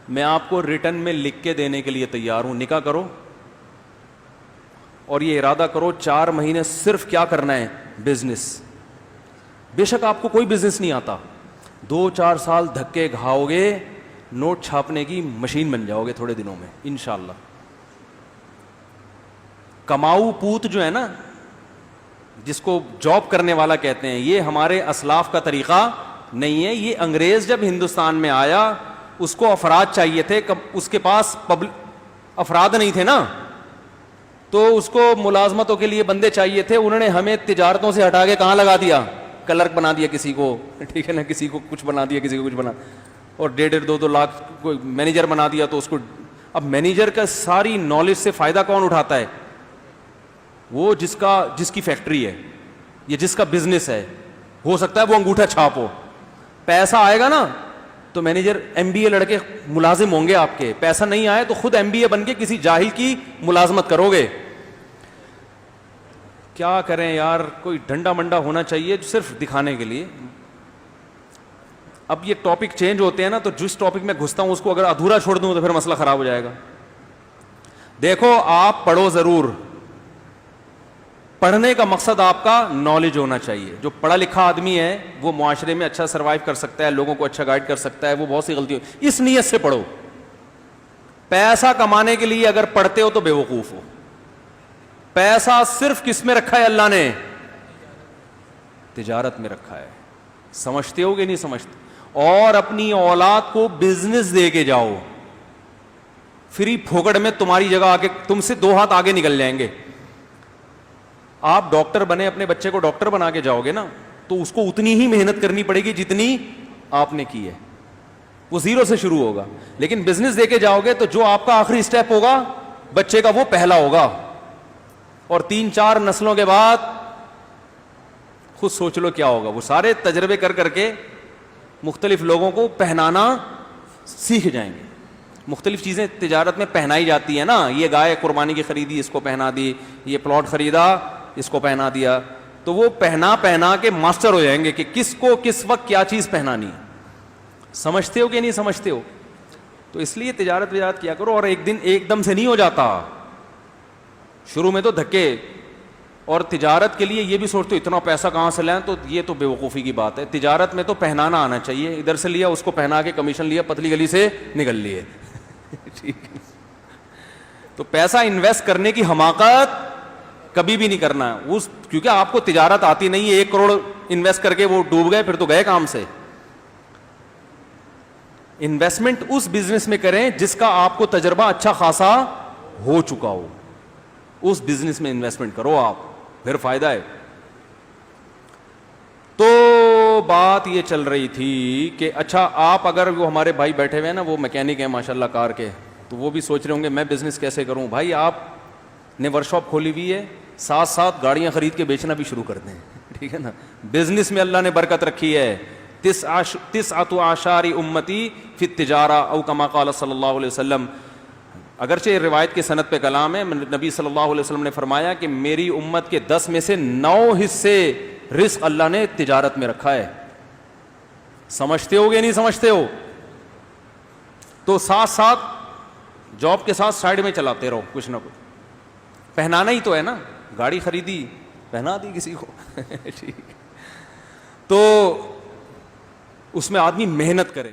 میں آپ کو ریٹن میں لکھ کے دینے کے لیے تیار ہوں, نکاح کرو اور یہ ارادہ کرو 4 مہینے صرف کیا کرنا ہے, بزنس. بے شک آپ کو کوئی بزنس نہیں آتا, 2-4 سال دھکے کھاؤ گے, نوٹ چھاپنے کی مشین بن جاؤ گے تھوڑے دنوں میں انشاءاللہ. کماؤ پوت جو ہے نا, جس کو جاب کرنے والا کہتے ہیں, یہ ہمارے اسلاف کا طریقہ نہیں ہے. یہ انگریز جب ہندوستان میں آیا اس کو افراد چاہیے تھے, اس کے پاس افراد نہیں تھے نا, تو اس کو ملازمتوں کے لیے بندے چاہیے تھے. انہوں نے ہمیں تجارتوں سے ہٹا کے کہاں لگا دیا, کلرک بنا دیا کسی کو, ٹھیک ہے نا, کسی کو کچھ بنا دیا, کسی کو کچھ بنا, اور 1.5-2 لاکھ کوئی مینیجر بنا دیا. تو اس کو اب مینیجر کا ساری نالج سے فائدہ کون اٹھاتا ہے, وہ جس کی فیکٹری ہے یا جس کا بزنس ہے. ہو سکتا ہے وہ انگوٹھا چھاپ ہو, پیسہ آئے گا نا تو مینیجر MBA لڑکے ملازم ہوں گے آپ کے, پیسہ نہیں آئے تو خود MBA بن کے کسی جاہل کی ملازمت کرو گے. کیا کریں یار, کوئی ڈنڈا منڈا ہونا چاہیے صرف دکھانے کے لیے. اب یہ ٹاپک چینج ہوتے ہیں نا, تو جس ٹاپک میں گھستا ہوں اس کو اگر ادھورا چھوڑ دوں تو پھر مسئلہ خراب ہو جائے گا. دیکھو آپ پڑھو ضرور, پڑھنے کا مقصد آپ کا نالج ہونا چاہیے. جو پڑھا لکھا آدمی ہے وہ معاشرے میں اچھا سروائیو کر سکتا ہے, لوگوں کو اچھا گائیڈ کر سکتا ہے, وہ بہت سی غلطیوں, اس نیت سے پڑھو. پیسہ کمانے کے لیے اگر پڑھتے ہو تو بے وقوف ہو. پیسہ صرف کس میں رکھا ہے اللہ نے, تجارت میں رکھا ہے. سمجھتے ہو کہ نہیں سمجھتے؟ اور اپنی اولاد کو بزنس دے کے جاؤ, فری پھوکڑ میں تمہاری جگہ آ کے تم سے 2 ہاتھ آگے نکل جائیں گے. آپ ڈاکٹر بنے, اپنے بچے کو ڈاکٹر بنا کے جاؤ گے نا, تو اس کو اتنی ہی محنت کرنی پڑے گی جتنی آپ نے کی ہے. وہ 0 سے شروع ہوگا. لیکن بزنس دے کے جاؤ گے تو جو آپ کا آخری سٹیپ ہوگا بچے کا, وہ پہلا ہوگا. اور 3-4 نسلوں کے بعد خود سوچ لو کیا ہوگا. وہ سارے تجربے کر کر کے مختلف لوگوں کو پہنانا سیکھ جائیں گے. مختلف چیزیں تجارت میں پہنائی جاتی ہیں نا, یہ گائے قربانی کی خریدی, اس کو پہنا دی, یہ پلاٹ خریدا, اس کو پہنا دیا. تو وہ پہنا کے ماسٹر ہو جائیں گے کہ کس کو کس وقت کیا چیز پہنانی ہے. سمجھتے ہو کہ نہیں سمجھتے ہو؟ تو اس لیے تجارت کیا کرو. اور ایک دم سے نہیں ہو جاتا, شروع میں تو دھکے. اور تجارت کے لیے یہ بھی سوچتے ہو اتنا پیسہ کہاں سے لائیں, تو یہ تو بے وقوفی کی بات ہے. تجارت میں تو پہنانا آنا چاہیے. ادھر سے لیا, اس کو پہنا کے کمیشن لیا, پتلی گلی سے نکل لیے. ٹھیک ہے, تو پیسہ انویسٹ کرنے کی حماقت کبھی بھی نہیں کرنا ہے کیونکہ آپ کو تجارت آتی نہیں ہے. 1 کروڑ انویسٹ کر کے وہ ڈوب گئے, پھر تو گئے کام سے. انویسٹمنٹ اس بزنس میں کریں جس کا آپ کو تجربہ اچھا خاصا ہو چکا ہو, اس بزنس میں انویسٹمنٹ کرو آپ, پھر فائدہ ہے. تو بات یہ چل رہی تھی کہ اچھا آپ اگر, وہ ہمارے بھائی بیٹھے ہوئے ہیں نا, وہ میکینک ہیں ماشاءاللہ کار کے, تو وہ بھی سوچ رہے ہوں گے میں بزنس کیسے کروں. بھائی آپ نے ورک شاپ کھولی ہوئی ہے, ساتھ ساتھ گاڑیاں خرید کے بیچنا بھی شروع کر دیں, ٹھیک ہے نا. بزنس میں اللہ نے برکت رکھی ہے. 9 اعشاری امتی فی التجارہ او کما قال صلی اللہ علیہ وسلم. اگرچہ روایت کے سند پہ کلام ہے, نبی صلی اللہ علیہ وسلم نے فرمایا کہ میری امت کے 10 میں سے 9 حصے رزق اللہ نے تجارت میں رکھا ہے. سمجھتے ہو گے نہیں سمجھتے ہو؟ تو ساتھ ساتھ جاب کے ساتھ سائڈ میں چلاتے رہو کچھ نہ کچھ. پہنانا ہی تو ہے نا, گاڑی خریدی پہنا دی کسی کو. ٹھیک, تو اس میں آدمی محنت کرے.